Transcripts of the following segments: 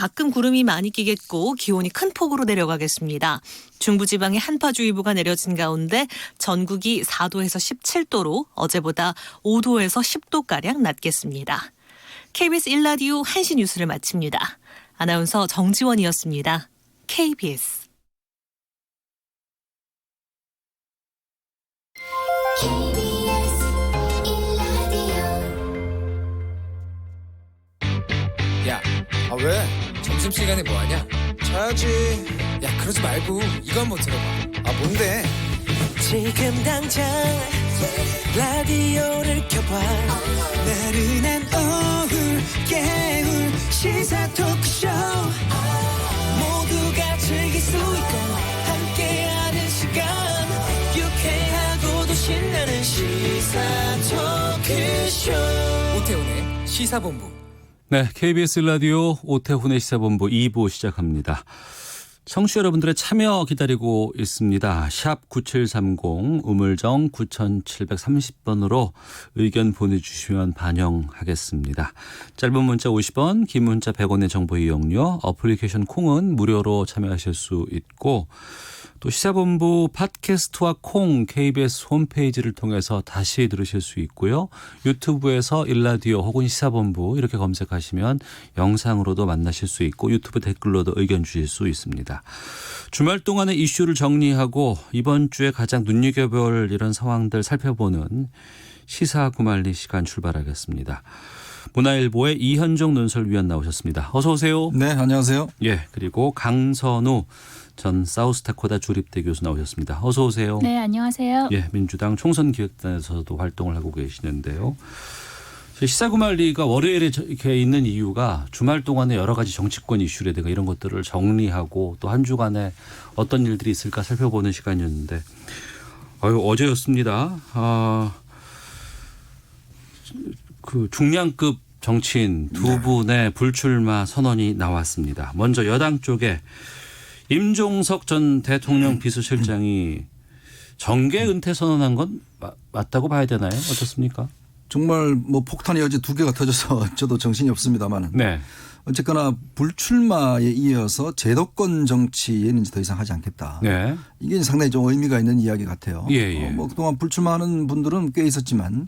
가끔 구름이 많이 끼겠고 기온이 큰 폭으로 내려가겠습니다. 중부지방에 한파주의보가 내려진 가운데 전국이 4도에서 17도로 어제보다 5도에서 10도가량 낮겠습니다. KBS 1라디오 1시 뉴스를 마칩니다. 아나운서 정지원이었습니다. KBS 야, 왜? 점심시간에 뭐하냐? 자야지. 야, 그러지 말고 이거 한번 들어봐. 뭔데? 지금 당장 라디오를 켜봐. 나른한 오후 깨울 시사 토크쇼. 모두가 즐길 수 있고 함께하는 시간. 유쾌하고도 신나는 시사 토크쇼. 오태훈의 시사본부. 네, KBS 라디오 오태훈의 시사본부 2부 시작합니다. 청취자 여러분들의 참여 기다리고 있습니다. 샵 9730 우물정 9730번으로 의견 보내주시면 반영하겠습니다. 짧은 문자 50원, 긴 문자 100원의 정보 이용료, 어플리케이션 콩은 무료로 참여하실 수 있고 또 시사본부 팟캐스트와 콩 KBS 홈페이지를 통해서 다시 들으실 수 있고요. 유튜브에서 일라디오 혹은 시사본부 이렇게 검색하시면 영상으로도 만나실 수 있고 유튜브 댓글로도 의견 주실 수 있습니다. 주말 동안의 이슈를 정리하고 이번 주에 가장 눈여겨볼 이런 상황들 살펴보는 시사구말리 시간 출발하겠습니다. 문화일보의 이현종 논설위원 나오셨습니다. 어서 오세요. 네, 안녕하세요. 예, 그리고 강선우 전 사우스다코타 주립대 교수 나오셨습니다. 어서 오세요. 네, 안녕하세요. 예, 민주당 총선기획단에서도 활동을 하고 계시는데요. 시사구말리가 월요일에 이렇게 있는 이유가 주말 동안에 여러 가지 정치권 이슈라든가 이런 것들을 정리하고 또 한 주간에 어떤 일들이 있을까 살펴보는 시간이었는데 어제였습니다. 그 중량급 정치인 두 분의 불출마 선언이 나왔습니다. 먼저 여당 쪽에 임종석 전 대통령 비서실장이 정계 은퇴 선언한 건 맞다고 봐야 되나요? 어떻습니까? 정말 폭탄이 어제 2개가 터져서 저도 정신이 없습니다만은. 네. 어쨌거나 불출마에 이어서 제도권 정치에는 이제 더 이상 하지 않겠다. 네. 이게 상당히 좀 의미가 있는 이야기 같아요. 예. 그동안 불출마하는 분들은 꽤 있었지만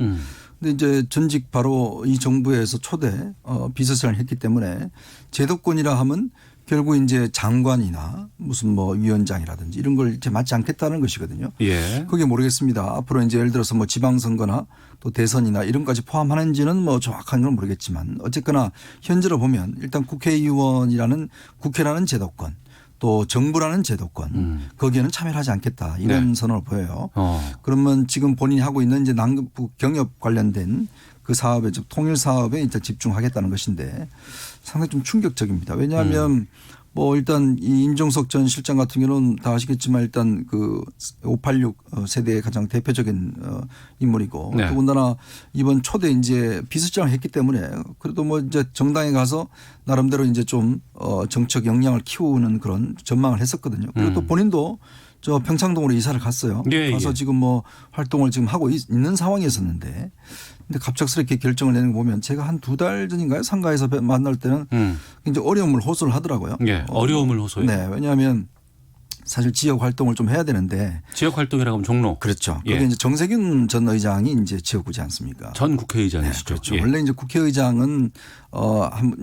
근데 이제 전직 바로 이 정부에서 초대 비서실장을 했기 때문에 제도권이라 하면 결국 이제 장관이나 무슨 위원장이라든지 이런 걸 이제 맞지 않겠다는 것이거든요. 예. 그게 모르겠습니다. 앞으로 이제 예를 들어서 지방선거나 또 대선이나 이런 것까지 포함하는지는 정확한 건 모르겠지만 어쨌거나 현재로 보면 일단 국회의원이라는 국회라는 제도권 또 정부라는 제도권 거기에는 참여를 하지 않겠다 이런 네. 선언을 보여요. 그러면 지금 본인이 하고 있는 이제 남북 경협 관련된 그 사업에 통일 사업에 이제 집중하겠다는 것인데 상당히 좀 충격적입니다. 왜냐하면 일단 이 임종석 전 실장 같은 경우는 다 아시겠지만 일단 그 586 세대의 가장 대표적인 인물이고 네. 더군다나 이번 초대 이제 비서실장을 했기 때문에 그래도 이제 정당에 가서 나름대로 이제 좀 정책 역량을 키우는 그런 전망을 했었거든요. 그리고 또 본인도 저 평창동으로 이사를 갔어요. 가서 지금 활동을 지금 하고 있는 상황이었었는데 근데 갑작스럽게 결정을 내는 거 보면 제가 한 2달 전인가요? 상가에서 만날 때는 이제 어려움을 호소를 하더라고요. 예, 어려움을 호소해요. 네, 왜냐하면 사실 지역 활동을 좀 해야 되는데 지역 활동이라고 하면 종로. 그렇죠. 예. 그게 이제 정세균 전 의장이 이제 지역구지 않습니까? 전 국회의장이시죠. 네, 그렇죠. 예. 원래 이제 국회의장은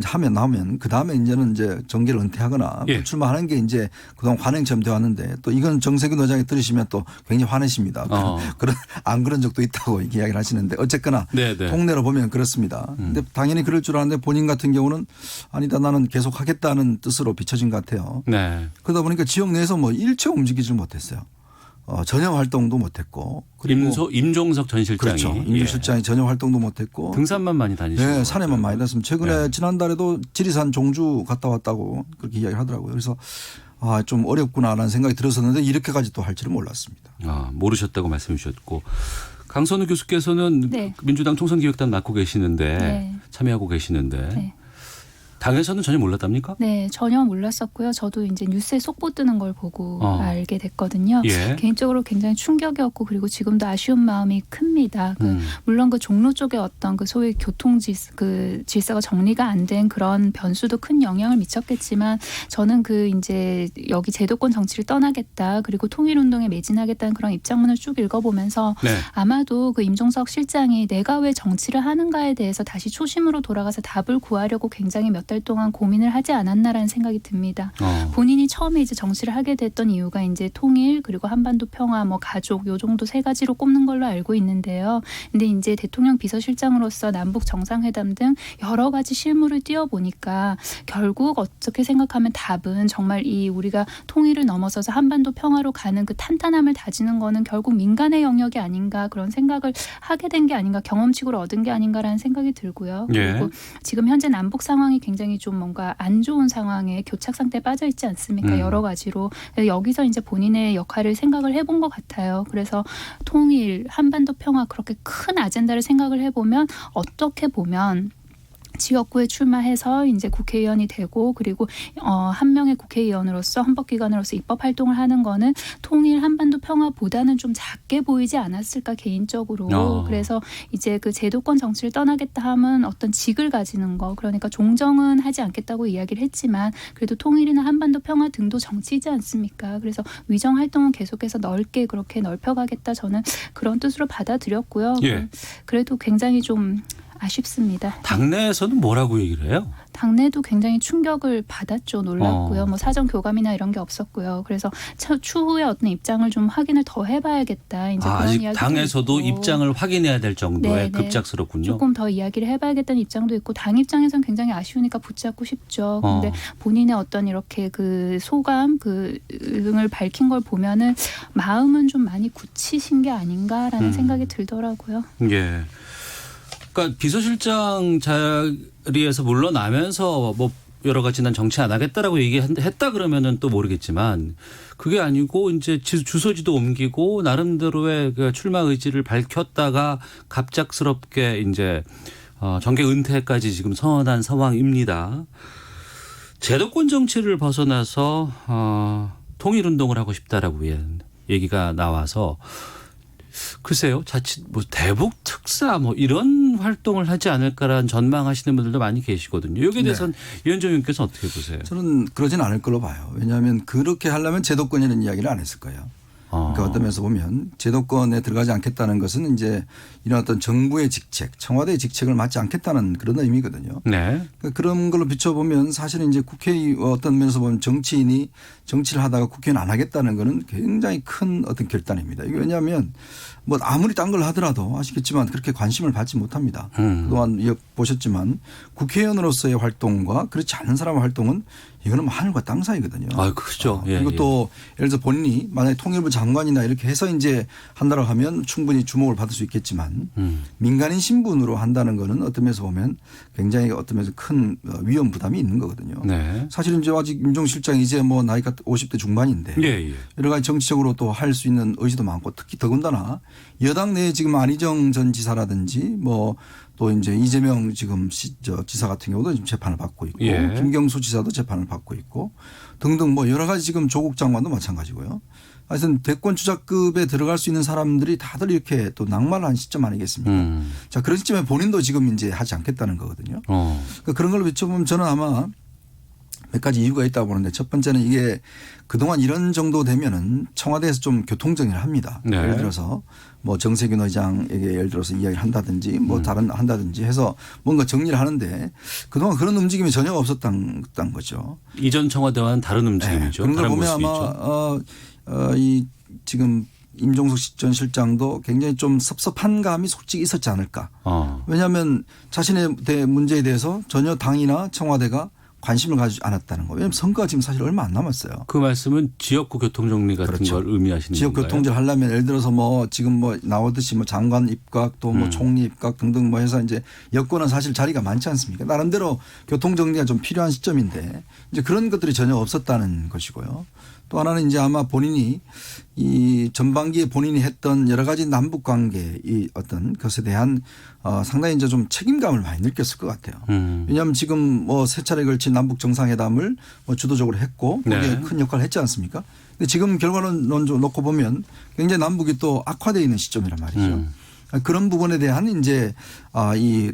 하면 나오면 그 다음에 이제는 이제 정계를 은퇴하거나 예. 불출마하는 게 이제 그동안 관행처럼 되어 왔는데 또 이건 정세균 의장이 들으시면 또 굉장히 화내십니다. 안 그런 적도 있다고 이야기를 하시는데 어쨌거나 네네. 통례로 보면 그렇습니다. 근데 당연히 그럴 줄 알았는데 본인 같은 경우는 아니다 나는 계속 하겠다는 뜻으로 비춰진 것 같아요. 네. 그러다 보니까 지역 내에서 일체 움직이질 못했어요. 전혀 활동도 못했고. 그리고 임종석 전 실장이. 그렇죠. 임 실장이 전혀 활동도 못했고. 등산만 많이 다니시고. 네. 산에만 많이 다녔습니다. 최근에 지난달에도 지리산 종주 갔다 왔다고 그렇게 이야기를 하더라고요. 그래서 좀 어렵구나라는 생각이 들었었는데 이렇게까지 또 할 줄은 몰랐습니다. 모르셨다고 말씀해 주셨고. 강선우 교수께서는 네. 민주당 총선기획단 맡고 계시는데 네. 참여하고 계시는데 네. 당에서는 전혀 몰랐답니까? 네, 전혀 몰랐었고요. 저도 이제 뉴스에 속보 뜨는 걸 보고 알게 됐거든요. 예. 개인적으로 굉장히 충격이었고 그리고 지금도 아쉬운 마음이 큽니다. 물론 그 종로 쪽에 어떤 그 소위 질서가 정리가 안 된 그런 변수도 큰 영향을 미쳤겠지만 저는 그 이제 여기 제도권 정치를 떠나겠다 그리고 통일운동에 매진하겠다는 그런 입장문을 쭉 읽어보면서 네. 아마도 그 임종석 실장이 내가 왜 정치를 하는가에 대해서 다시 초심으로 돌아가서 답을 구하려고 굉장히 몇 달 동안 고민을 하지 않았나라는 생각이 듭니다. 본인이 처음에 이제 정치를 하게 됐던 이유가 이제 통일 그리고 한반도 평화 뭐 가족 요 정도 세 가지로 꼽는 걸로 알고 있는데요. 근데 이제 대통령 비서실장으로서 남북 정상회담 등 여러 가지 실무를 띄워보니까 결국 어떻게 생각하면 답은 정말 이 우리가 통일을 넘어서서 한반도 평화로 가는 그 탄탄함을 다지는 거는 결국 민간의 영역이 아닌가 그런 생각을 하게 된 게 아닌가 경험칙으로 얻은 게 아닌가라는 생각이 들고요. 그리고 예. 지금 현재 남북 상황이 굉장히 좀 뭔가 안 좋은 상황에 교착 상태에 빠져 있지 않습니까? 여러 가지로. 여기서 이제 본인의 역할을 생각을 해본 것 같아요. 그래서 통일, 한반도 평화 그렇게 큰 아젠다를 생각을 해보면 어떻게 보면 지역구에 출마해서 이제 국회의원이 되고 그리고 한 명의 국회의원으로서 헌법기관으로서 입법 활동을 하는 거는 통일 한반도 평화보다는 좀 작게 보이지 않았을까 개인적으로. 그래서 이제 그 제도권 정치를 떠나겠다 하면 어떤 직을 가지는 거 그러니까 종정은 하지 않겠다고 이야기를 했지만 그래도 통일이나 한반도 평화 등도 정치이지 않습니까? 그래서 위정 활동은 계속해서 넓게 그렇게 넓혀가겠다 저는 그런 뜻으로 받아들였고요. 예. 그래도 굉장히 좀 아쉽습니다. 당내에서는 뭐라고 얘기를 해요? 당내도 굉장히 충격을 받았죠. 놀랐고요. 뭐 사전 교감이나 이런 게 없었고요. 그래서 추후에 어떤 입장을 좀 확인을 더 해봐야겠다. 이제 그런 아직 이야기도 당에서도 있고. 입장을 확인해야 될 정도의 네, 네. 급작스럽군요. 조금 더 이야기를 해봐야겠다는 입장도 있고 당 입장에서는 굉장히 아쉬우니까 붙잡고 싶죠. 근데 본인의 어떤 이렇게 그 소감 등을 밝힌 걸 보면은 마음은 좀 많이 굳히신 게 아닌가라는 생각이 들더라고요. 예. 그러니까 비서실장 자리에서 물러나면서 뭐 여러 가지 난 정치 안 하겠다라고 얘기했다 그러면은 또 모르겠지만 그게 아니고 이제 주소지도 옮기고 나름대로의 그 출마 의지를 밝혔다가 갑작스럽게 이제 정계 은퇴까지 지금 선언한 상황입니다. 제도권 정치를 벗어나서 통일운동을 하고 싶다라고 얘기가 나와서 글쎄요, 자칫 뭐 대북 특사 뭐 이런 활동을 하지 않을까라는 전망하시는 분들도 많이 계시거든요. 여기에 대해서는 위원장 의원께서 어떻게 보세요? 저는 그러진 않을 걸로 봐요. 왜냐하면 그렇게 하려면 제도권이라는 이야기를 안 했을 거예요. 그러니까 어떤 면에서 보면 제도권에 들어가지 않겠다는 것은 이제 이런 어떤 정부의 직책, 청와대의 직책을 맡지 않겠다는 그런 의미거든요. 네. 그러니까 그런 걸로 비춰보면 사실은 이제 어떤 면에서 보면 정치인이 정치를 하다가 국회의원 안 하겠다는 거는 굉장히 큰 어떤 결단입니다. 이게 왜냐하면 뭐 아무리 딴 걸 하더라도 아시겠지만 그렇게 관심을 받지 못합니다. 그동안 보셨지만 국회의원으로서의 활동과 그렇지 않은 사람의 활동은 이거는 뭐 하늘과 땅 사이거든요. 아, 그렇죠. 그리고 또 예를 들어서 본인이 만약에 통일부 장관이나 이렇게 해서 이제 한다고 하면 충분히 주목을 받을 수 있겠지만 민간인 신분으로 한다는 거는 어떤 면에서 보면 굉장히 어떤 면에서 큰 위험 부담이 있는 거거든요. 네. 사실은 이제 아직 임종 실장이 이제 뭐 나이가 50대 중반인데 예. 여러 가지 정치적으로 또 할 수 있는 의지도 많고 특히 더군다나 여당 내에 지금 안희정 전 지사라든지 뭐 또 이제 이재명 지금 지사 같은 경우도 지금 재판을 받고 있고 김경수 지사도 재판을 받고 있고 등등 뭐 여러 가지 지금 조국 장관도 마찬가지고요. 하여튼 대권 주자급에 들어갈 수 있는 사람들이 다들 이렇게 또 낙마를 한 시점 아니겠습니까? 자, 그런 시점에 본인도 지금 이제 하지 않겠다는 거거든요. 그러니까 그런 걸로 비춰보면 저는 아마 몇 가지 이유가 있다고 보는데 첫 번째는 이게 그동안 이런 정도 되면은 청와대에서 좀 교통정리를 합니다. 네. 예를 들어서 뭐 정세균 의장에게 예를 들어서 이야기를 한다든지 뭐 다른 한다든지 해서 뭔가 정리를 하는데 그동안 그런 움직임이 전혀 없었던 거죠. 이전 청와대와는 다른 움직임이죠. 그런 걸 다른 보면 모습이죠. 아마 이 지금 임종석 전 실장도 굉장히 좀 섭섭한 감이 솔직히 있었지 않을까. 왜냐하면 자신의 문제에 대해서 전혀 당이나 청와대가 관심을 가지지 않았다는 거예요. 왜냐하면 선거가 지금 사실 얼마 안 남았어요. 그 말씀은 지역구 교통정리 같은 그렇죠. 걸 의미하시는 지역 건가요? 교통제를 하려면 예를 들어서 뭐 지금 뭐 나오듯이 뭐 장관 입각 또 뭐 총리 입각 등등 뭐 해서 이제 여권은 사실 자리가 많지 않습니까? 나름대로 교통정리가 좀 필요한 시점인데 이제 그런 것들이 전혀 없었다는 것이고요. 또 하나는 이제 아마 본인이 이 전반기에 본인이 했던 여러 가지 남북 관계 이 어떤 것에 대한 상당히 이제 좀 책임감을 많이 느꼈을 것 같아요. 왜냐하면 지금 뭐 세 차례 걸친 남북 정상회담을 뭐 주도적으로 했고 거기에 네. 큰 역할을 했지 않습니까? 근데 지금 결과론 좀 놓고 보면 굉장히 남북이 또 악화되어 있는 시점이란 말이죠. 그런 부분에 대한 이제 이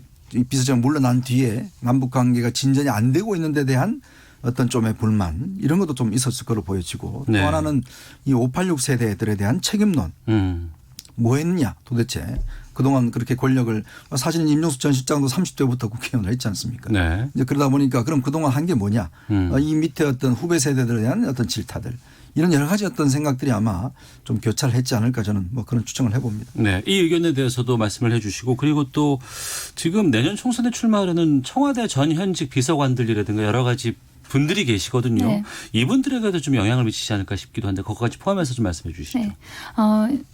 비서장 물러난 뒤에 남북 관계가 진전이 안 되고 있는 데 대한 어떤 좀의 불만 이런 것도 좀 있었을 거로 보여지고 네. 또 하나는 이 586 세대들에 대한 책임론 뭐 했냐 도대체 그동안 그렇게 권력을 사실은 임종숙 전 실장도 30대부터 국회의원을 했지 않습니까? 네. 이제 그러다 보니까 그럼 그동안 한 게 뭐냐 이 밑에 어떤 후배 세대들에 대한 어떤 질타들 이런 여러 가지 어떤 생각들이 아마 좀 교차를 했지 않을까 저는 뭐 그런 추정을 해봅니다. 네, 이 의견에 대해서도 말씀을 해주시고 그리고 또 지금 내년 총선에 출마하려는 청와대 전 현직 비서관들이라든가 여러 가지 분들이 계시거든요. 네. 이분들에게도 좀 영향을 미치지 않을까 싶기도 한데 그것까지 포함해서 좀 말씀해 주시죠. 네.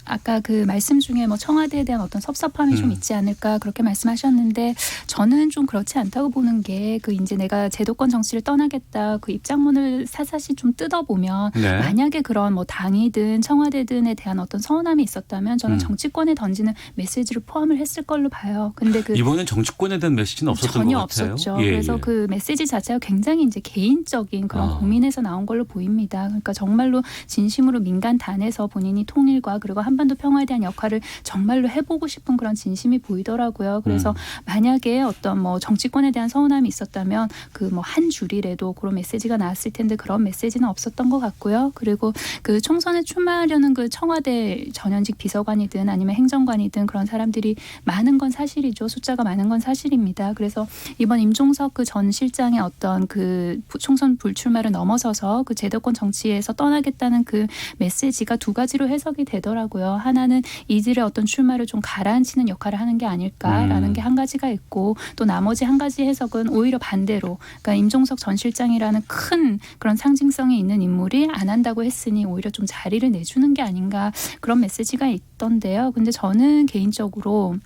아까 그 말씀 중에 뭐 청와대에 대한 어떤 섭섭함이 좀 있지 않을까 그렇게 말씀하셨는데 저는 좀 그렇지 않다고 보는 게 그 이제 내가 제도권 정치를 떠나겠다 그 입장문을 사사시 좀 뜯어보면 네. 만약에 그런 뭐 당이든 청와대든에 대한 어떤 서운함이 있었다면 저는 정치권에 던지는 메시지를 포함을 했을 걸로 봐요. 근데 그 이번엔 정치권에 대한 메시지는 없었던 전혀 것 같아요. 없었죠. 예, 그래서 예. 그 메시지 자체가 굉장히 이제 개인적인 그런 고민에서 나온 걸로 보입니다. 그러니까 정말로 진심으로 민간단에서 본인이 통일과 그리고 한반도 평화에 대한 역할을 정말로 해보고 싶은 그런 진심이 보이더라고요. 그래서 만약에 어떤 뭐 정치권에 대한 서운함이 있었다면 그 뭐 한 줄이라도 그런 메시지가 나왔을 텐데 그런 메시지는 없었던 것 같고요. 그리고 그 총선에 출마하려는 그 청와대 전현직 비서관이든 아니면 행정관이든 그런 사람들이 많은 건 사실이죠. 숫자가 많은 건 사실입니다. 그래서 이번 임종석 그 전 실장의 어떤 그 총선 불출마를 넘어서서 그 제도권 정치에서 떠나겠다는 그 메시지가 두 가지로 해석이 되더라고요. 하나는 이들의 어떤 출마를 좀 가라앉히는 역할을 하는 게 아닐까라는 게 한 가지가 있고 또 나머지 한 가지 해석은 오히려 반대로 그러니까 임종석 전 실장이라는 큰 그런 상징성이 있는 인물이 안 한다고 했으니 오히려 좀 자리를 내주는 게 아닌가 그런 메시지가 있던데요. 근데 저는 개인적으로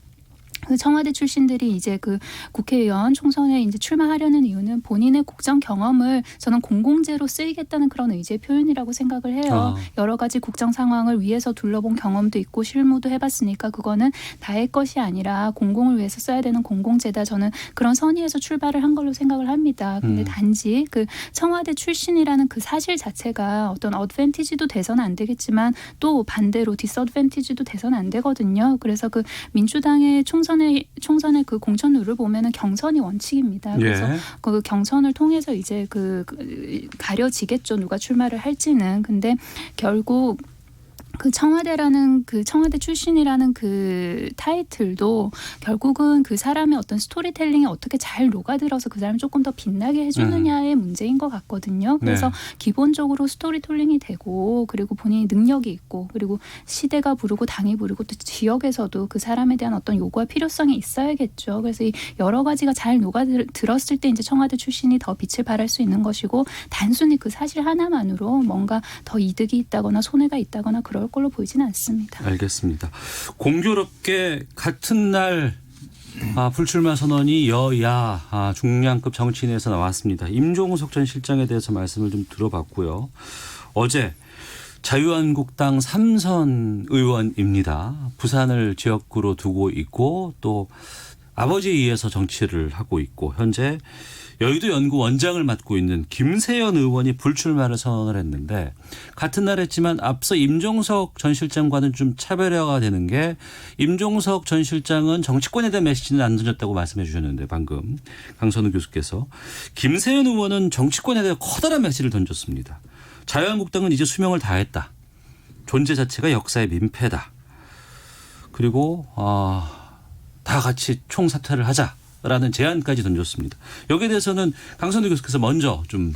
그 청와대 출신들이 이제 그 국회의원 총선에 이제 출마하려는 이유는 본인의 국정 경험을 저는 공공재로 쓰이겠다는 그런 의지의 표현이라고 생각을 해요. 여러 가지 국정 상황을 위해서 둘러본 경험도 있고 실무도 해봤으니까 그거는 나의 것이 아니라 공공을 위해서 써야 되는 공공재다. 저는 그런 선의에서 출발을 한 걸로 생각을 합니다. 근데 단지 그 청와대 출신이라는 그 사실 자체가 어떤 어드밴티지도 돼서는 안 되겠지만 또 반대로 디스어드밴티지도 돼서는 안 되거든요. 그래서 그 민주당의 총선의 그 공천 룰을 보면은 경선이 원칙입니다. 그래서 예. 그 경선을 통해서 이제 그 가려지겠죠. 누가 출마를 할지는. 근데 결국 그 청와대라는 그 청와대 출신이라는 그 타이틀도 결국은 그 사람의 어떤 스토리텔링이 어떻게 잘 녹아들어서 그 사람을 조금 더 빛나게 해주느냐의 문제인 것 같거든요. 그래서 네. 기본적으로 스토리텔링이 되고 그리고 본인이 능력이 있고 그리고 시대가 부르고 당이 부르고 또 지역에서도 그 사람에 대한 어떤 요구와 필요성이 있어야겠죠. 그래서 이 여러 가지가 잘 녹아들었을 때 이제 청와대 출신이 더 빛을 발할 수 있는 것이고 단순히 그 사실 하나만으로 뭔가 더 이득이 있다거나 손해가 있다거나 그럴 걸로 보이지는 않습니다. 알겠습니다. 공교롭게 같은 날 불출마 선언이 여야 중량급 정치인에서 나왔습니다. 임종석 전 실장에 대해서 말씀을 좀 들어봤고요. 어제 자유한국당 3선 의원입니다. 부산을 지역구로 두고 있고 또 아버지에 의해서 정치를 하고 있고 현재 여의도 연구 원장을 맡고 있는 김세연 의원이 불출마를 선언을 했는데 같은 날 했지만 앞서 임종석 전 실장과는 좀 차별화가 되는 게 임종석 전 실장은 정치권에 대한 메시지는 안 던졌다고 말씀해 주셨는데 방금 강선우 교수께서 김세연 의원은 정치권에 대해 커다란 메시지를 던졌습니다. 자유한국당은 이제 수명을 다했다. 존재 자체가 역사의 민폐다. 그리고 다 같이 총사퇴를 하자. 라는 제안까지 던졌습니다. 여기에 대해서는 강선우 교수께서 먼저 좀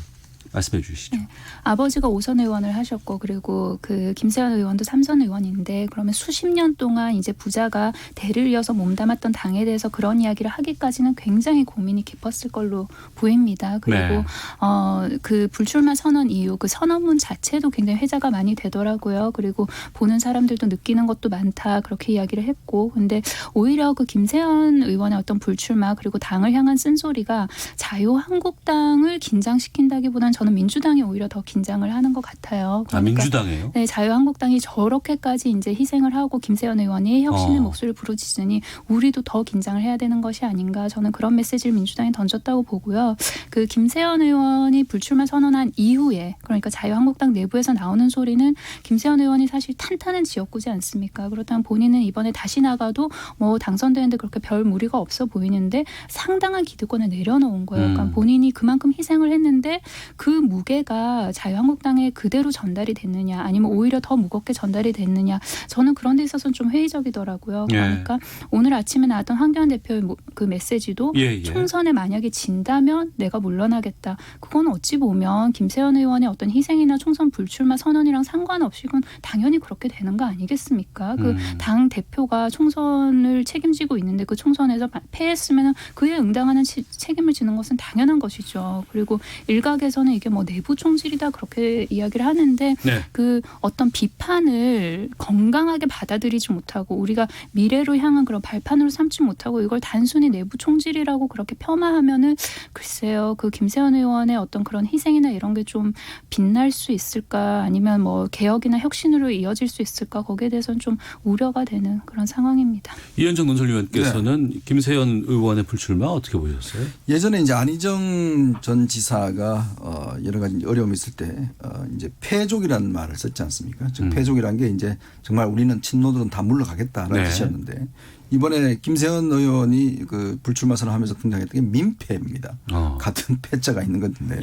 말씀해 주시죠. 네. 아버지가 5선 의원을 하셨고 그리고 그 김세현 의원도 3선 의원인데 그러면 수십 년 동안 이제 부자가 대를 이어서 몸담았던 당에 대해서 그런 이야기를 하기까지는 굉장히 고민이 깊었을 걸로 보입니다. 그리고 네. 그 불출마 선언 이후 그 선언문 자체도 굉장히 회자가 많이 되더라고요. 그리고 보는 사람들도 느끼는 것도 많다 그렇게 이야기를 했고 근데 오히려 그 김세현 의원의 어떤 불출마 그리고 당을 향한 쓴소리가 자유한국당을 긴장시킨다기보다는 저는 민주당이 오히려 더 긴장을 하는 것 같아요. 아, 민주당이에요? 네, 자유한국당이 저렇게까지 이제 희생을 하고 김세현 의원이 혁신의 어. 목소리를 부르짖으니 우리도 더 긴장을 해야 되는 것이 아닌가 저는 그런 메시지를 민주당이 던졌다고 보고요. 그 김세현 의원이 불출마 선언한 이후에 그러니까 자유한국당 내부에서 나오는 소리는 김세현 의원이 사실 탄탄한 지역구지 않습니까? 그렇다면 본인은 이번에 다시 나가도 뭐 당선되는데 그렇게 별 무리가 없어 보이는데 상당한 기득권을 내려놓은 거예요. 그러니까 본인이 그만큼 희생을 했는데 그 무게가 자유한국당에 그대로 전달이 됐느냐 아니면 오히려 더 무겁게 전달이 됐느냐 저는 그런 데 있어서는 좀 회의적이더라고요. 그러니까 오늘 아침에 나왔던 황교안 대표의 그 메시지도 총선에 만약에 진다면 내가 물러나겠다. 그건 어찌 보면 김세현 의원의 어떤 희생이나 총선 불출마 선언이랑 상관없이 그건 당연히 그렇게 되는 거 아니겠습니까? 그 당 대표가 총선을 책임지고 있는데 그 총선에서 패했으면 그에 응당하는 책임을 지는 것은 당연한 것이죠. 그리고 일각에서는 이게 뭐 내부 총질이다 그렇게 이야기를 하는데 네. 그 어떤 비판을 건강하게 받아들이지 못하고 우리가 미래로 향한 그런 발판으로 삼지 못하고 이걸 단순히 내부 총질이라고 그렇게 폄하하면은 글쎄요 그 김세현 의원의 어떤 그런 희생이나 이런 게 좀 빛날 수 있을까 아니면 뭐 개혁이나 혁신으로 이어질 수 있을까 거기에 대해서는 좀 우려가 되는 그런 상황입니다. 이현정 논설위원께서는 김세현 의원의 불출마 어떻게 보셨어요? 예전에 이제 안희정 전 지사가 여러 가지 어려움이 있을 때 이제 패족이라는 말을 썼지 않습니까? 즉 패족이라는 게 이제 정말 우리는 친노들은 다 물러가겠다라는 네. 뜻이었는데 이번에 김세현 의원이 그 불출마 선언하면서 등장했던 게 민패입니다. 같은 패자가 있는 건데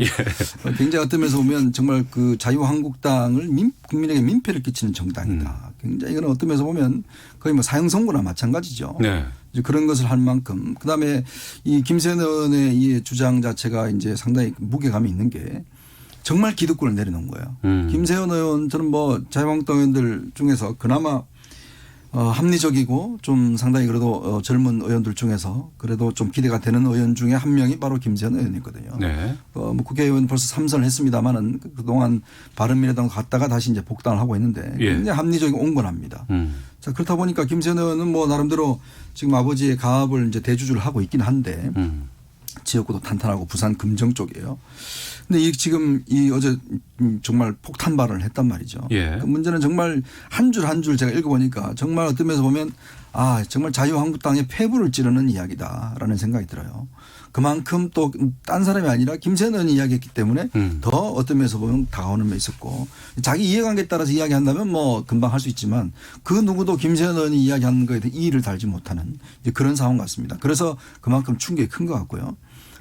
굉장히 어떤 면에서 보면 정말 그 자유한국당을 국민에게 민폐를 끼치는 정당이다. 굉장히 이건 어떤 면에서 보면 거의 뭐 사형 선고나 마찬가지죠. 네. 이제 그런 것을 할 만큼 그다음에 이 김세현 의원의 이 주장 자체가 이제 상당히 무게감이 있는 게 정말 기득권을 내려놓은 거예요. 김세현 의원 저는 뭐 자유한국당 의원들 중에서 그나마 합리적이고 좀 상당히 그래도 젊은 의원들 중에서 그래도 좀 기대가 되는 의원 중에 한 명이 바로 김세현 의원이거든요. 네. 뭐 국회의원 벌써 3선을 했습니다만은 그동안 바른미래당 갔다가 다시 이제 복당을 하고 있는데 굉장히 합리적이고 온건합니다. 자, 그렇다 보니까 김세현 의원은 뭐 나름대로 지금 아버지의 가업을 이제 대주주를 하고 있긴 한데 지역구도 탄탄하고 부산 금정 쪽이에요. 근데 이 지금 이 어제 정말 폭탄 발언을 했단 말이죠. 예. 그 문제는 정말 한 줄 한 줄 제가 읽어보니까 정말 어떤 면에서 보면 아 정말 자유한국당의 폐부를 찌르는 이야기다라는 생각이 들어요. 그만큼 또 딴 사람이 아니라 김세현 의원이 이야기했기 때문에 더 어떤 면에서 보면 다가오는 면이 있었고 자기 이해관계에 따라서 이야기한다면 뭐 금방 할 수 있지만 그 누구도 김세현 의원이 이야기하는 거에 대해 이의를 달지 못하는 이제 그런 상황 같습니다. 그래서 그만큼 충격이 큰 것 같고요.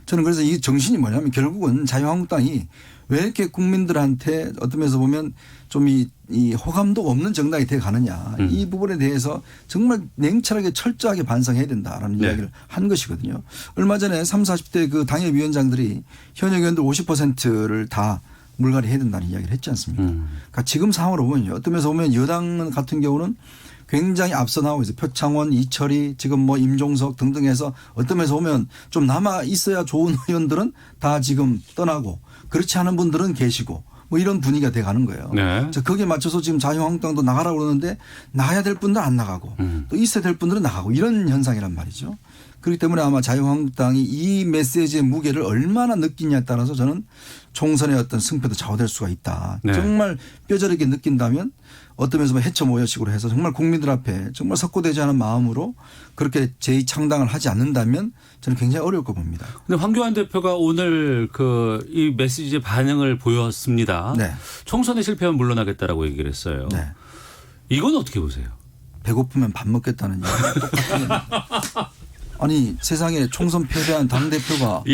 저는 그래서 이 정신이 뭐냐면 결국은 자유한국당이 왜 이렇게 국민들한테 어떤 면에서 보면 좀 이 호감도 없는 정당이 돼 가느냐 이 부분에 대해서 정말 냉철하게 철저하게 반성해야 된다라는 이야기를 한 것이거든요. 얼마 전에 30, 40대 그 당협위원장들이 현역 의원들 50%를 다 물갈이 해야 된다는 이야기를 했지 않습니까? 그러니까 지금 상황으로 보면요. 어떤 면에서 보면 여당 같은 경우는 굉장히 앞서 나오고 있어요. 표창원, 이철이 지금 뭐 임종석 등등 해서 어떤 면에서 보면 좀 남아 있어야 좋은 의원들은 다 지금 떠나고 그렇지 않은 분들은 계시고 뭐 이런 분위기가 돼 가는 거예요. 네. 거기에 맞춰서 지금 자유한국당도 나가라고 그러는데 나가야 될 분들은 안 나가고 또 있어야 될 분들은 나가고 이런 현상이란 말이죠. 그렇기 때문에 아마 자유한국당이 이 메시지의 무게를 얼마나 느끼냐에 따라서 저는 총선의 어떤 승패도 좌우될 수가 있다. 네. 정말 뼈저리게 느낀다면 어떤 면에서 해쳐 모여식으로 해서 정말 국민들 앞에 정말 석고되지 않은 마음으로 그렇게 재창당을 하지 않는다면 저는 굉장히 어려울 거 봅니다. 근데 황교안 대표가 오늘 그 이 메시지의 반응을 보였습니다. 네. 총선에 실패하면 물러나겠다라고 얘기를 했어요. 네. 이건 어떻게 보세요? 배고프면 밥 먹겠다는 얘기 똑같은 아니 세상에 총선 패배한 당대표가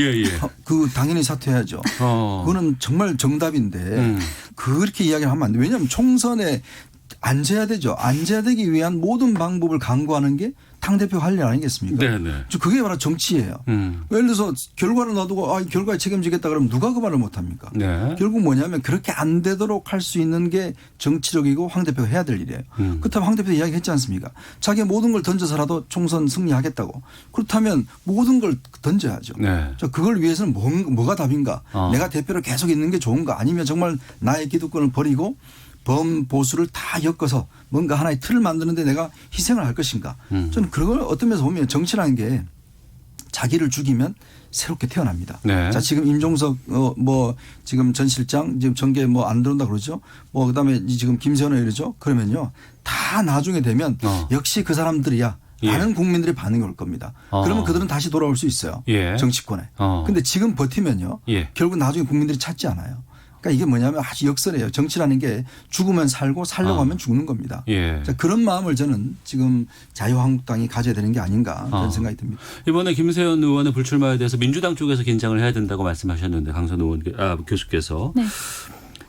그 당연히 사퇴해야죠. 그거는 정말 정답인데 그렇게 이야기를 하면 안 돼요. 왜냐하면 총선에 앉아야 되죠. 앉아야 되기 위한 모든 방법을 강구하는 게 당대표 할 일 아니겠습니까? 네네. 그게 바로 정치예요. 예를 들어서 결과를 놔두고 이 결과에 책임지겠다 그러면 누가 그 말을 못합니까? 네. 결국 뭐냐면 그렇게 안 되도록 할 수 있는 게 정치적이고 황 대표가 해야 될 일이에요. 그렇다면 황 대표 이야기했지 않습니까? 자기 모든 걸 던져서라도 총선 승리하겠다고. 그렇다면 모든 걸 던져야죠. 네. 자, 그걸 위해서는 뭐가 답인가? 내가 대표로 계속 있는 게 좋은가? 아니면 정말 나의 기득권을 버리고 범보수를 다 엮어서 뭔가 하나의 틀을 만드는데 내가 희생을 할 것인가? 저는 그걸 어떤 면에서 보면 정치라는 게 자기를 죽이면 새롭게 태어납니다. 네. 자, 지금 임종석 지금 전 실장 지금 정계 안 들어온다 그러죠. 그다음에 지금 김세현 의원이죠. 그러면요. 다 나중에 되면 역시 그 사람들이야. 많은 국민들의 반응이 올 겁니다. 그러면 그들은 다시 돌아올 수 있어요. 예. 정치권에. 근데 지금 버티면요. 예. 결국 나중에 국민들이 찾지 않아요. 그러니까 이게 뭐냐면 아주 역설이에요. 정치라는 게 죽으면 살고 살려고 하면 죽는 겁니다. 예. 자, 그런 마음을 저는 지금 자유한국당이 가져야 되는 게 아닌가 그런 생각이 듭니다. 이번에 김세현 의원의 불출마에 대해서 민주당 쪽에서 긴장을 해야 된다고 말씀하셨는데 강선 교수께서. 네.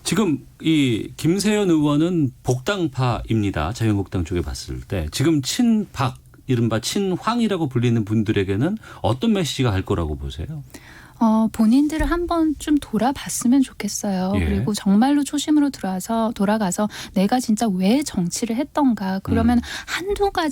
지금 이 김세현 의원은 복당파입니다. 자유한국당 쪽에 봤을 때. 지금 친박 이른바 친황이라고 불리는 분들에게는 어떤 메시지가 갈 거라고 보세요? 본인들을 한번 좀 돌아봤으면 좋겠어요. 예. 그리고 정말로 초심으로 돌아가서 내가 진짜 왜 정치를 했던가. 그러면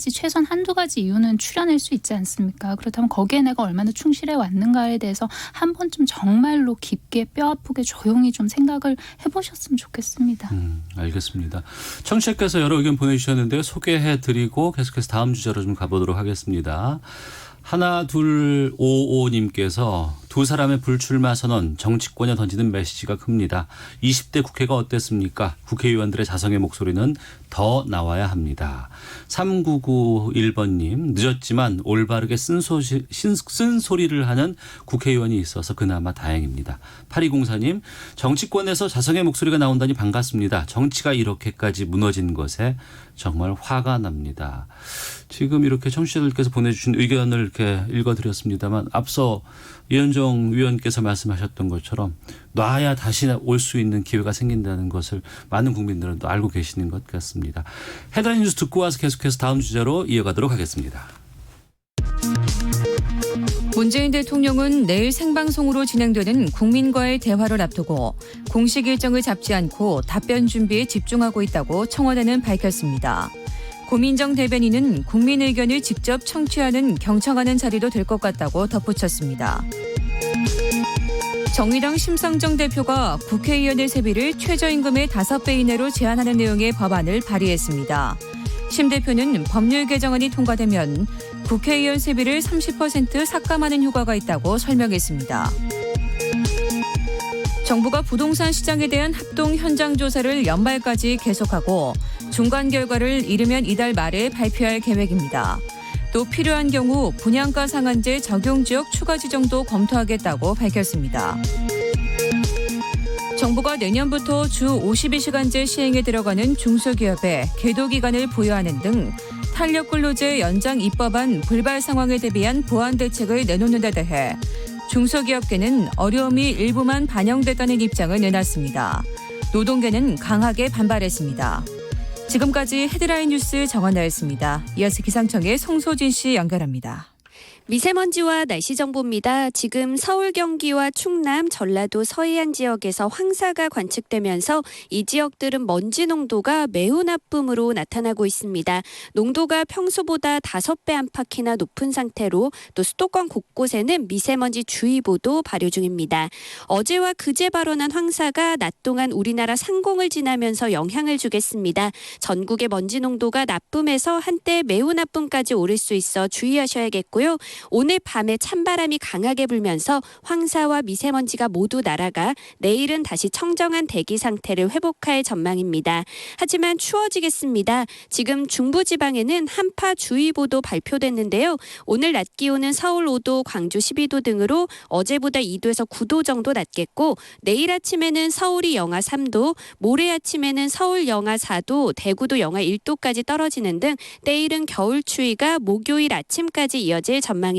최소한 한두 가지 이유는 추려낼 수 있지 않습니까? 그렇다면 거기에 내가 얼마나 충실해 왔는가에 대해서 한 번쯤 정말로 깊게 뼈아프게 조용히 좀 생각을 해보셨으면 좋겠습니다. 알겠습니다. 청취자께서 여러 의견 보내주셨는데요. 소개해드리고 계속해서 다음 주제로 좀 가보도록 하겠습니다. 하나 둘55님께서 두 사람의 불출마 선언 정치권에 던지는 메시지가 큽니다. 20대 국회가 어땠습니까? 국회의원들의 자성의 목소리는 더 나와야 합니다. 3991번님 늦었지만 올바르게 쓴소리를 하는 국회의원이 있어서 그나마 다행입니다. 8204님 정치권에서 자성의 목소리가 나온다니 반갑습니다. 정치가 이렇게까지 무너진 것에 정말 화가 납니다. 지금 이렇게 청취자들께서 보내주신 의견을 이렇게 읽어드렸습니다만 앞서 이현정 위원께서 말씀하셨던 것처럼 놔야 다시 올 수 있는 기회가 생긴다는 것을 많은 국민들은 또 알고 계시는 것 같습니다. 헤드라인 뉴스 듣고 와서 계속해서 다음 주제로 이어가도록 하겠습니다. 문재인 대통령은 내일 생방송으로 진행되는 국민과의 대화를 앞두고 공식 일정을 잡지 않고 답변 준비에 집중하고 있다고 청와대는 밝혔습니다. 고민정 대변인은 국민 의견을 직접 청취하는 경청하는 자리도 될 것 같다고 덧붙였습니다. 정의당 심상정 대표가 국회의원의 세비를 최저임금의 5배 이내로 제한하는 내용의 법안을 발의했습니다. 심 대표는 법률 개정안이 통과되면 국회의원 세비를 30% 삭감하는 효과가 있다고 설명했습니다. 정부가 부동산 시장에 대한 합동 현장 조사를 연말까지 계속하고 중간 결과를 이르면 이달 말에 발표할 계획입니다. 또 필요한 경우 분양가 상한제 적용 지역 추가 지정도 검토하겠다고 밝혔습니다. 정부가 내년부터 주 52시간제 시행에 들어가는 중소기업에 계도기간을 부여하는 등 탄력 근로제 연장 입법안 불발 상황에 대비한 보완 대책을 내놓는 데 대해 중소기업계는 어려움이 일부만 반영됐다는 입장을 내놨습니다. 노동계는 강하게 반발했습니다. 지금까지 헤드라인 뉴스 정한나였습니다. 이어서 기상청의 송소진 씨 연결합니다. 미세먼지와 날씨 정보입니다. 지금 서울, 경기와 충남, 전라도 서해안 지역에서 황사가 관측되면서 이 지역들은 먼지 농도가 매우 나쁨으로 나타나고 있습니다. 농도가 평소보다 5배 안팎이나 높은 상태로 또 수도권 곳곳에는 미세먼지 주의보도 발효 중입니다. 어제와 그제 발원한 황사가 낮 동안 우리나라 상공을 지나면서 영향을 주겠습니다. 전국의 먼지 농도가 나쁨에서 한때 매우 나쁨까지 오를 수 있어 주의하셔야겠고요. 오늘 밤에 찬바람이 강하게 불면서 황사와 미세먼지가 모두 날아가 내일은 다시 청정한 대기 상태를 회복할 전망입니다. 하지만 추워지겠습니다. 지금 중부지방에는 한파주의보도 발표됐는데요. 오늘 낮 기온은 서울 5도, 광주 12도 등으로 어제보다 2도에서 9도 정도 낮겠고 내일 아침에는 서울이 영하 3도, 모레 아침에는 서울 영하 4도, 대구도 영하 1도까지 떨어지는 등 내일은 겨울 추위가 목요일 아침까지 이어질 전망입니다.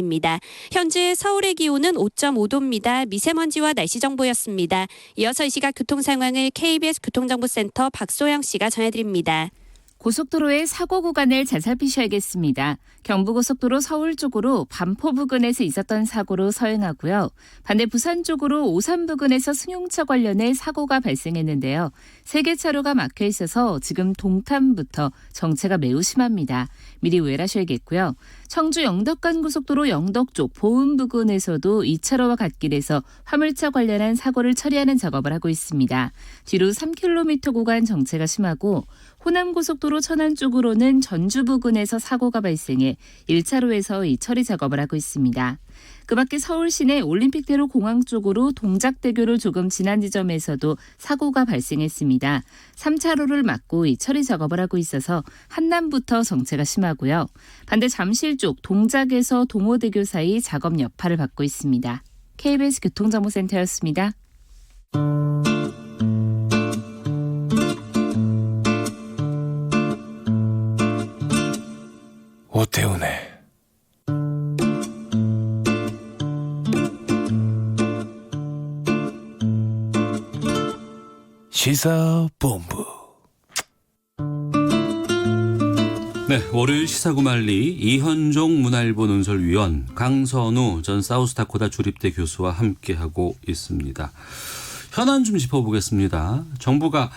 현재 서울의 기온은 5.5도입니다. 미세먼지와 날씨 정보였습니다. 이어서 이 시각 교통 상황을 KBS 교통정보센터 박소영 씨가 전해드립니다. 고속도로의 사고 구간을 잘 살피셔야겠습니다. 경부고속도로 서울 쪽으로 반포 부근에서 있었던 사고로 서행하고요. 반대 부산 쪽으로 오산 부근에서 승용차 관련해 사고가 발생했는데요. 3개 차로가 막혀 있어서 지금 동탄부터 정체가 매우 심합니다. 미리 우회하셔야겠고요. 청주 영덕간 고속도로 영덕 쪽 보은 부근에서도 2차로와 갓길에서 화물차 관련한 사고를 처리하는 작업을 하고 있습니다. 뒤로 3km 구간 정체가 심하고 호남고속도로 천안 쪽으로는 전주 부근에서 사고가 발생해 1차로에서 이 처리 작업을 하고 있습니다. 그 밖에 서울 시내 올림픽대로 공항 쪽으로 동작대교를 조금 지난 지점에서도 사고가 발생했습니다. 3차로를 막고 이 처리 작업을 하고 있어서 한남부터 정체가 심하고요. 반대 잠실 쪽 동작에서 동호대교 사이 작업 여파를 받고 있습니다. KBS 교통정보센터였습니다. 오태훈의 시사본부. 네, 월요일 시사구말리 이현종 문화일보 논설위원, 강선우 전 사우스다코타 주립대 교수와 함께하고 있습니다. 현안 좀 짚어보겠습니다. 정부가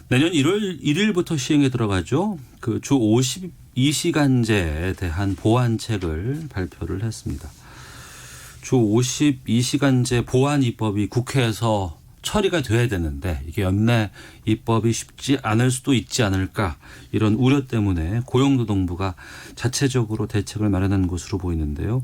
내년 1월 1일부터 시행에 들어가죠. 그 주 52시간제에 대한 보완책을 발표를 했습니다. 주 52시간제 보완 입법이 국회에서 처리가 돼야 되는데 이게 연내 입법이 쉽지 않을 수도 있지 않을까, 이런 우려 때문에 고용노동부가 자체적으로 대책을 마련한 것으로 보이는데요.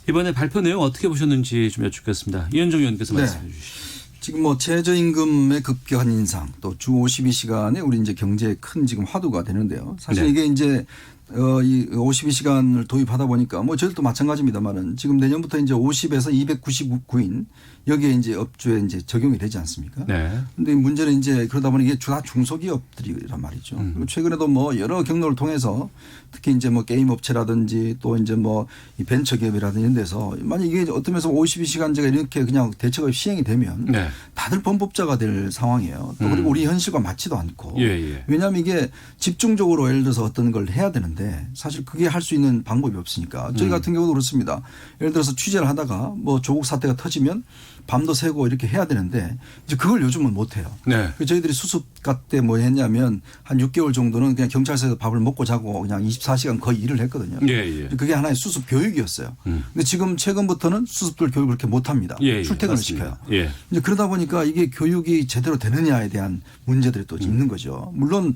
이번에 발표 내용 어떻게 보셨는지 좀 여쭙겠습니다. 이현종 의원께서 말씀해 주시죠. 지금 뭐 최저임금의 급격한 인상, 또 주 52시간에 우리 이제 경제에 큰 지금 화두가 되는데요. 사실 네. 이게 이제 이 52시간을 도입하다 보니까 뭐 저희도 마찬가지입니다만은 지금 내년부터 이제 50에서 299인 여기에 이제 업주에 이제 적용이 되지 않습니까? 네. 근데 문제는 이제 그러다 보니 이게 다 중소기업들이란 말이죠. 그리고 최근에도 뭐 여러 경로를 통해서 특히 이제 뭐 게임 업체라든지 또 이제 뭐 이 벤처 기업이라든지 이런 데서 만약 이게 어떤 면에서 52시간제가 이렇게 그냥 대책이 시행이 되면 네. 다들 범법자가 될 상황이에요. 또 그리고 우리 현실과 맞지도 않고. 예. 왜냐하면 이게 집중적으로 예를 들어서 어떤 걸 해야 되는데 사실 그게 할 수 있는 방법이 없으니까 저희 같은 경우도 그렇습니다. 예를 들어서 취재를 하다가 뭐 조국 사태가 터지면 밤도 새고 이렇게 해야 되는데 이제 그걸 요즘은 못 해요. 네. 저희들이 수습가 때 뭐 했냐면 한 6개월 정도는 그냥 경찰서에서 밥을 먹고 자고 그냥 24시간 거의 일을 했거든요. 예. 그게 하나의 수습 교육이었어요. 근데 지금 최근부터는 수습들 교육을 그렇게 못 합니다. 출퇴근을 시켜요. 예. 이제 그러다 보니까 이게 교육이 제대로 되느냐에 대한 문제들이 또 있는 거죠. 물론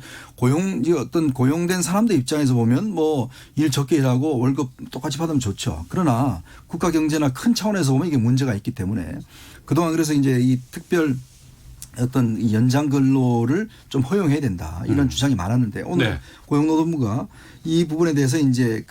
어떤 고용된 사람들 입장에서 보면 뭐 일 적게 일하고 월급 똑같이 받으면 좋죠. 그러나 국가 경제나 큰 차원에서 보면 이게 문제가 있기 때문에 그동안 그래서 이제 이 특별 어떤 이 연장 근로를 좀 허용해야 된다, 이런 주장이 많았는데 오늘 네. 고용노동부가 이 부분에 대해서 이제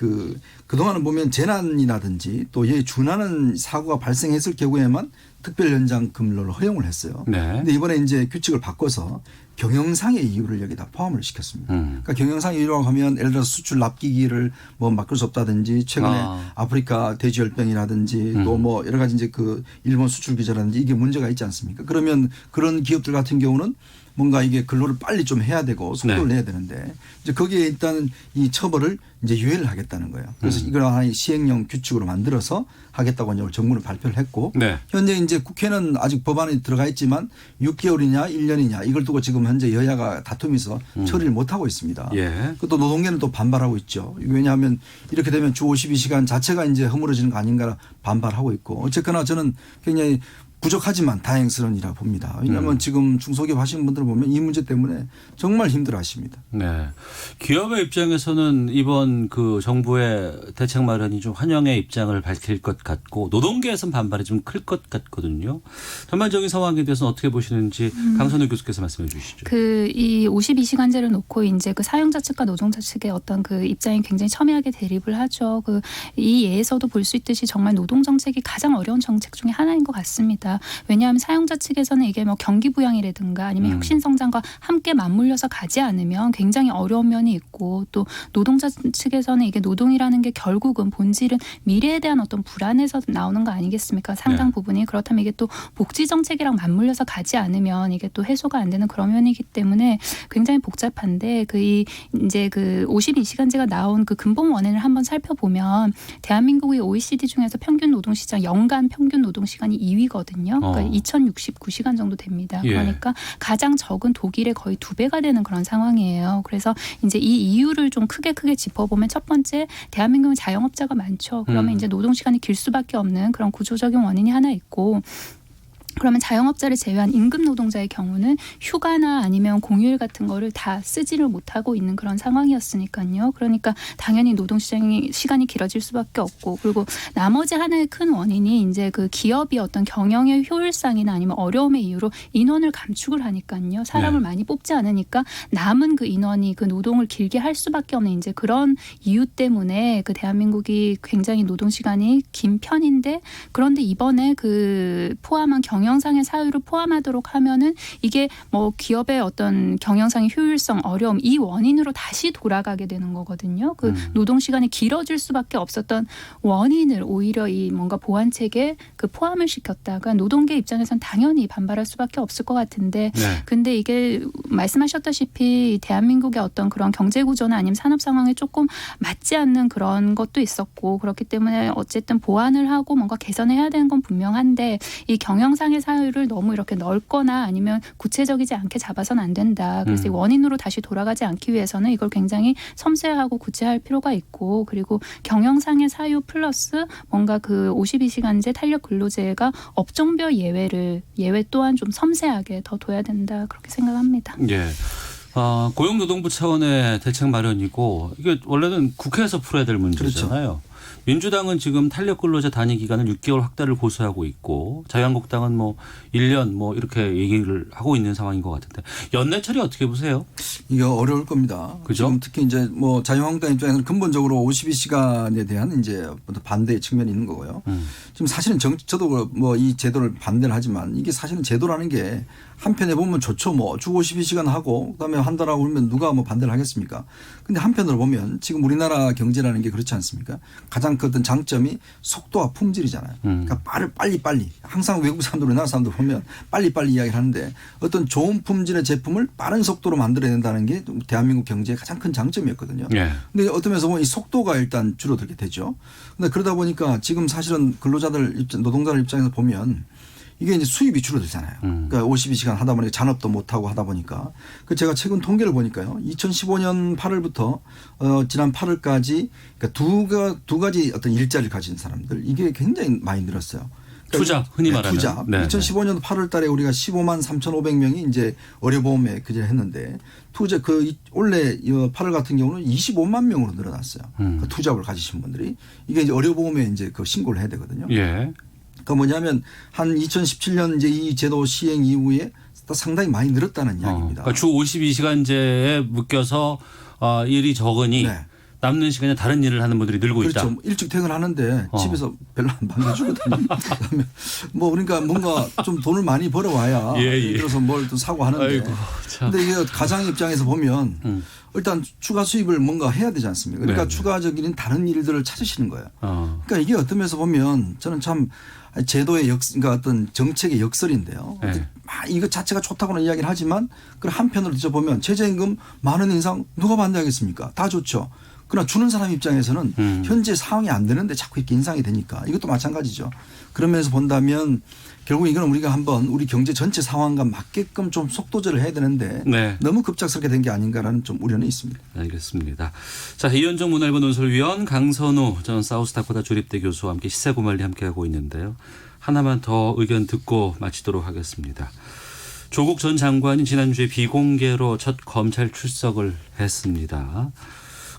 그동안은 보면 재난이라든지 또 이에 준하는 사고가 발생했을 경우에만 특별 연장 근로를 허용을 했어요. 네. 근데 이번에 이제 규칙을 바꿔서 경영상의 이유를 여기다 포함을 시켰습니다. 그러니까 경영상의 이유라고 하면 예를 들어서 수출 납기기를 뭐 맡길 수 없다든지 최근에 아프리카 돼지열병이라든지 또 뭐 여러 가지 이제 그 일본 수출 규제라든지 이게 문제가 있지 않습니까? 그러면 그런 기업들 같은 경우는 뭔가 이게 근로를 빨리 좀 해야 되고 속도를 내야 되는데 이제 거기에 일단 이 처벌을 이제 유예를 하겠다는 거예요. 그래서 이걸 하나의 시행령 규칙으로 만들어서 하겠다고 이제 정부는 발표를 했고 네. 현재 이제 국회는 아직 법안이 들어가 있지만 6개월이냐 1년이냐 이걸 두고 지금 현재 여야가 다툼이 있어 처리를 못 하고 있습니다. 예. 또 노동계는 또 반발하고 있죠. 왜냐하면 이렇게 되면 주 52시간 자체가 이제 허물어지는 거 아닌가 반발하고 있고 어쨌거나 저는 굉장히 부족하지만 다행스러운 일이라고 봅니다. 왜냐하면 지금 중소기업 하시는 분들 보면 이 문제 때문에 정말 힘들어 하십니다. 네. 기업의 입장에서는 이번 그 정부의 대책 마련이 좀 환영의 입장을 밝힐 것 같고 노동계에서는 반발이 좀 클 것 같거든요. 전반적인 상황에 대해서는 어떻게 보시는지 강선우 교수께서 말씀해 주시죠. 이 52시간제를 놓고 이제 그 사용자 측과 노동자 측의 어떤 그 입장이 굉장히 첨예하게 대립을 하죠. 이 예에서도 볼 수 있듯이 정말 노동 정책이 가장 어려운 정책 중에 하나인 것 같습니다. 있습니다. 왜냐하면 사용자 측에서는 이게 뭐 경기 부양이라든가 아니면 혁신 성장과 함께 맞물려서 가지 않으면 굉장히 어려운 면이 있고 또 노동자 측에서는 이게 노동이라는 게 결국은 본질은 미래에 대한 어떤 불안에서 나오는 거 아니겠습니까? 상당 네. 부분이. 그렇다면 이게 또 복지 정책이랑 맞물려서 가지 않으면 이게 또 해소가 안 되는 그런 면이기 때문에 굉장히 복잡한데 이제 그 52시간제가 나온 그 근본 원인을 한번 살펴보면 대한민국의 OECD 중에서 평균 노동시장 연간 평균 노동시간이 2위거든요. 그러니까 2069시간 정도 됩니다. 예. 그러니까 가장 적은 독일의 거의 2배가 되는 그런 상황이에요. 그래서 이제 이 이유를 좀 크게 짚어보면 첫 번째 대한민국은 자영업자가 많죠. 그러면 이제 노동시간이 길 수밖에 없는 그런 구조적인 원인이 하나 있고 그러면 자영업자를 제외한 임금 노동자의 경우는 휴가나 아니면 공휴일 같은 거를 다 쓰지를 못하고 있는 그런 상황이었으니까요. 그러니까 당연히 노동시장이 시간이 길어질 수밖에 없고 그리고 나머지 하나의 큰 원인이 이제 그 기업이 어떤 경영의 효율상이나 아니면 어려움의 이유로 인원을 감축을 하니까요. 사람을 많이 뽑지 않으니까 남은 그 인원이 그 노동을 길게 할 수밖에 없는 이제 그런 이유 때문에 그 대한민국이 굉장히 노동시간이 긴 편인데 그런데 이번에 그 포함한 경영상의 사유를 포함하도록 하면은 이게 뭐 기업의 어떤 경영상의 효율성, 어려움 이 원인으로 다시 돌아가게 되는 거거든요. 그 노동 시간이 길어질 수밖에 없었던 원인을 오히려 이 뭔가 보완 체계에 그 포함을 시켰다가 노동계 입장에선 당연히 반발할 수밖에 없을 것 같은데, 근데 이게 말씀하셨다시피 대한민국의 어떤 그런 경제 구조나 아니면 산업 상황에 조금 맞지 않는 그런 것도 있었고 그렇기 때문에 어쨌든 보완을 하고 뭔가 개선해야 되는 건 분명한데 이 경영상의 사유를 너무 이렇게 넓거나 아니면 구체적이지 않게 잡아서는 안 된다. 그래서 이 원인으로 다시 돌아가지 않기 위해서는 이걸 굉장히 섬세하고 구체할 필요가 있고 그리고 경영상의 사유 플러스 뭔가 그 52시간제 탄력 근로제가 업종별 예외 또한 좀 섬세하게 더 둬야 된다. 그렇게 생각합니다. 예. 고용노동부 차원의 대책 마련이고 이게 원래는 국회에서 풀어야 될 문제잖아요. 그렇죠. 민주당은 지금 탄력 근로제 단위 기간을 6개월 확대를 고수하고 있고 자유한국당은 뭐 1년 뭐 이렇게 얘기를 하고 있는 상황인 것 같은데 연내 처리 어떻게 보세요? 이게 어려울 겁니다. 그죠? 지금 특히 이제 뭐 자유한국당 입장에서는 근본적으로 52시간에 대한 이제 반대 측면이 있는 거고요. 지금 사실은 저도 뭐 이 제도를 반대를 하지만 이게 사실은 제도라는 게 한편에 보면 좋죠. 뭐 주 52시간 하고 그다음에 한 달 하고 그러면 누가 뭐 반대를 하겠습니까? 근데 한편으로 보면 지금 우리나라 경제라는 게 그렇지 않습니까? 가장 큰 어떤 장점이 속도와 품질이잖아요. 그러니까 빨리 항상 외국 사람들 우리나라 사람들 보면 빨리 이야기를 하는데 어떤 좋은 품질의 제품을 빠른 속도로 만들어야 된다는 게 대한민국 경제의 가장 큰 장점이었거든요. 근데 어떤 면에서 보면 이 속도가 일단 줄어들게 되죠. 근데 그러다 보니까 지금 사실은 근로자들 노동자들 입장에서 보면 이게 이제 수입이 줄어들잖아요. 그러니까 52시간 하다 보니까 잔업도 못하고 하다 보니까. 그 제가 최근 통계를 보니까요. 2015년 8월부터 지난 8월까지 그러니까 두 가지 어떤 일자리를 가진 사람들 이게 굉장히 많이 늘었어요. 그러니까 투잡 흔히 말하는. 투잡. 2015년 8월 달에 우리가 15만 3,500명이 이제 의료보험에 그제를 했는데 투잡 원래 8월 같은 경우는 25만 명으로 늘어났어요. 그 투잡을 가지신 분들이 이게 이제 의료보험에 이제 그 신고를 해야 되거든요. 그러니까 뭐냐면 한 2017년 이제 이 제도 시행 이후에 상당히 많이 늘었다는 이야기입니다. 그러니까 주 52시간제에 묶여서 일이 적으니 남는 시간에 다른 일을 하는 분들이 늘고 있다. 그렇죠. 일찍 퇴근하는데 집에서 별로 안 반겨주거든요. 뭐 그러니까 뭔가 좀 돈을 많이 벌어와야 예를 들어서 뭘 또 사고 하는데. 그런데 이게 가장 입장에서 보면 일단 추가 수입을 뭔가 해야 되지 않습니까? 그러니까 추가적인 다른 일들을 찾으시는 거예요. 그러니까 이게 어떤 면에서 보면 저는 참 제도의 그러니까 어떤 정책의 역설인데요. 이것 자체가 좋다고는 이야기를 하지만 그 한편으로 뒤져보면 최저임금 만원 인상 누가 반대하겠습니까? 다 좋죠. 그러나 주는 사람 입장에서는 현재 상황이 안 되는데 자꾸 이렇게 인상이 되니까 이것도 마찬가지죠. 그런 면에서 본다면 결국 이건 우리가 한번 우리 경제 전체 상황과 맞게끔 좀 속도제를 해야 되는데 너무 급작스럽게 된 게 아닌가라는 좀 우려는 있습니다. 알겠습니다. 자, 이현정 문화일보 논설위원 강선우 전 사우스다코타 조립대 교수와 함께 시사고말리 함께하고 있는데요. 하나만 더 의견 듣고 마치도록 하겠습니다. 조국 전 장관이 지난주에 비공개로 첫 검찰 출석을 했습니다.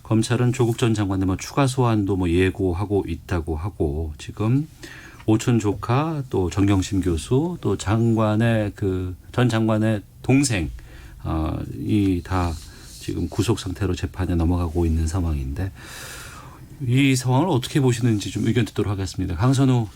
검찰은 조국 전 장관의 추가 소환도 예고하고 있다고 하고 지금 오촌 조카 또 정경심 교수 또 장관의 전 장관의 동생 이 다 지금 구속 상태로 재판에 넘어가고 있는 상황인데 이 상황을 어떻게 보시는지 좀 의견 듣도록 하겠습니다. 강선우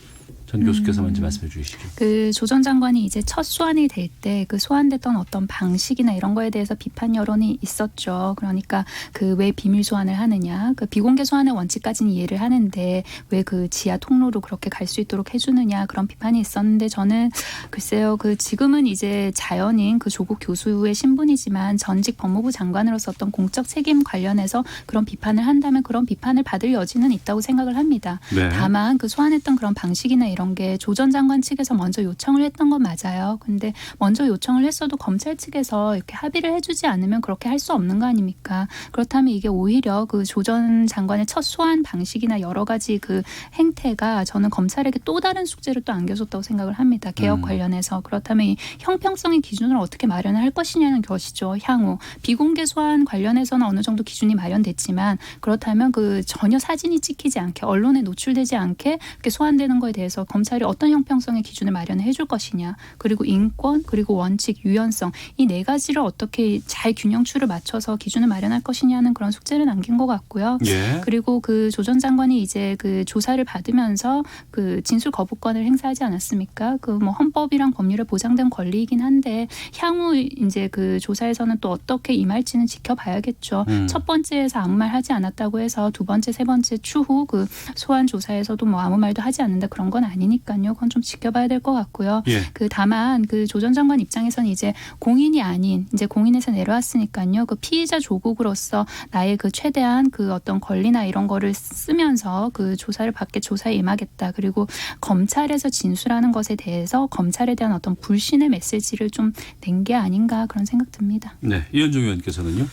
전 교수께서 먼저 말씀해 주시죠. 그 조 전 장관이 이제 첫 소환이 될 때 그 소환됐던 어떤 방식이나 이런 거에 대해서 비판 여론이 있었죠. 그러니까 그 왜 비밀 소환을 하느냐, 그 비공개 소환의 원칙까지는 이해를 하는데 왜 그 지하 통로로 그렇게 갈 수 있도록 해주느냐 그런 비판이 있었는데 저는 글쎄요, 그 지금은 이제 자연인 그 조국 교수의 신분이지만 전직 법무부 장관으로서 어떤 공적 책임 관련해서 그런 비판을 한다면 그런 비판을 받을 여지는 있다고 생각을 합니다. 네. 다만 그 소환했던 그런 방식이나 이런 게 조 전 장관 측에서 먼저 요청을 했던 건 맞아요. 근데 먼저 요청을 했어도 검찰 측에서 이렇게 합의를 해주지 않으면 그렇게 할 수 없는 거 아닙니까? 그렇다면 이게 오히려 그 조 전 장관의 첫 소환 방식이나 여러 가지 그 행태가 저는 검찰에게 또 다른 숙제를 또 안겨줬다고 생각을 합니다. 개혁 관련해서. 그렇다면 이 형평성의 기준을 어떻게 마련을 할 것이냐는 것이죠. 향후 비공개 소환 관련해서는 어느 정도 기준이 마련됐지만 그렇다면 그 전혀 사진이 찍히지 않게 언론에 노출되지 않게 이렇게 소환되는 거에 대해서 검찰이 어떤 형평성의 기준을 마련해 줄 것이냐. 그리고 인권 그리고 원칙 유연성 이 네 가지를 어떻게 잘 균형추를 맞춰서 기준을 마련할 것이냐는 그런 숙제를 남긴 것 같고요. 예. 그리고 그 조 전 장관이 이제 그 조사를 받으면서 그 진술 거부권을 행사하지 않았습니까? 그 뭐 헌법이랑 법률에 보장된 권리이긴 한데 향후 이제 그 조사에서는 또 어떻게 임할지는 지켜봐야겠죠. 첫 번째에서 아무 말 하지 않았다고 해서 두 번째, 세 번째 추후 그 소환 조사에서도 뭐 아무 말도 하지 않는다 그런 건 아니니까요. 그건 좀 지켜봐야 될 것 같고요. 예. 그 다만 그 조 전 장관 입장에서는 이제 공인이 아닌 이제 공인에서 내려왔으니까요. 그 피의자 조국으로서 나의 그 최대한 그 어떤 권리나 이런 거를 쓰면서 그 조사를 받게 조사에 임하겠다. 그리고 검찰에서 진술하는 것에 대해서 검찰에 대한 어떤 불신의 메시지를 좀 낸 게 아닌가 그런 생각 듭니다. 네. 이현종 의원께서는요?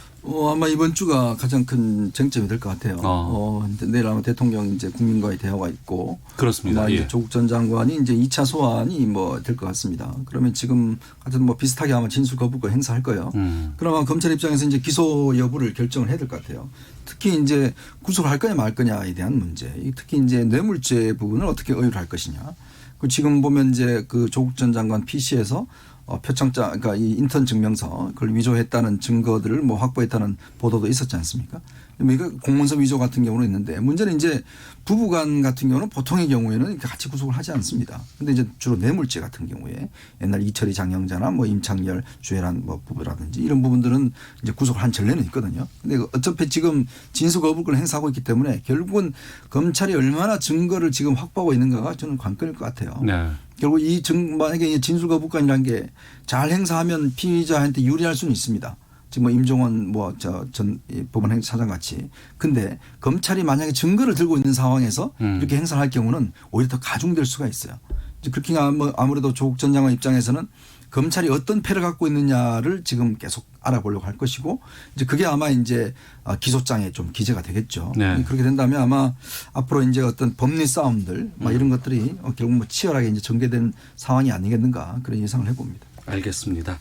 아마 이번 주가 가장 큰 쟁점이 될 것 같아요. 이제 내일 아마 대통령 이제 국민과의 대화가 있고 그렇습니다. 아마 예. 이제 조국 전 장관이 이제 2차 소환이 뭐 될 것 같습니다. 그러면 지금 하여튼 뭐 비슷하게 아마 진술 거부권 행사할 거예요. 그러면 검찰 입장에서 이제 기소 여부를 결정을 해야 될 것 같아요. 특히 이제 구속을 할 거냐 말 거냐에 대한 문제. 특히 이제 뇌물죄 부분을 어떻게 의율 할 것이냐. 그 지금 보면 이제 그 조국 전 장관 PC에서 표창장, 그러니까 이 인턴 증명서 그걸 위조했다는 증거들을 뭐 확보했다는 보도도 있었지 않습니까? 이거 공문서 위조 같은 경우는 있는데 문제는 이제 부부간 같은 경우는 보통의 경우에는 같이 구속을 하지 않습니다. 근데 이제 주로 뇌물죄 같은 경우에 옛날 이철희 장영자나 뭐 임창열 주혜란 뭐 부부라든지 이런 부분들은 이제 구속을 한 전례는 있거든요. 근데 어차피 지금 진술 거부권을 행사하고 있기 때문에 결국은 검찰이 얼마나 증거를 지금 확보하고 있는가가 저는 관건일 것 같아요. 네. 결국 만약에 진술 거부권이라는 게 잘 행사하면 피의자한테 유리할 수는 있습니다. 지금 뭐 임종원 전 법원행사장 같이. 근데 검찰이 만약에 증거를 들고 있는 상황에서 이렇게 행사를 할 경우는 오히려 더 가중될 수가 있어요. 그렇게 아무래도 조국 전 장관 입장에서는 검찰이 어떤 패를 갖고 있느냐를 지금 계속 알아보려고 할 것이고 이제 그게 아마 이제 기소장에 좀 기재가 되겠죠. 네. 그렇게 된다면 아마 앞으로 이제 어떤 법리 싸움들 이런 것들이 결국 뭐 치열하게 이제 전개된 상황이 아니겠는가 그런 예상을 해봅니다. 알겠습니다.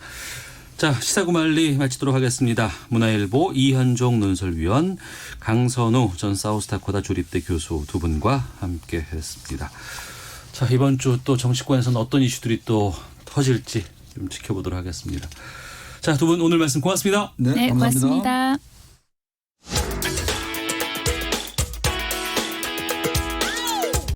자, 시사구말리 마치도록 하겠습니다. 문화일보 이현종 논설위원, 강선우 전 사우스다코타 주립대 교수 두 분과 함께 했습니다. 자, 이번 주 또 정치권에서는 어떤 이슈들이 또 터질지 좀 지켜보도록 하겠습니다. 자, 두 분 오늘 말씀 고맙습니다. 네, 감사합니다. 고맙습니다.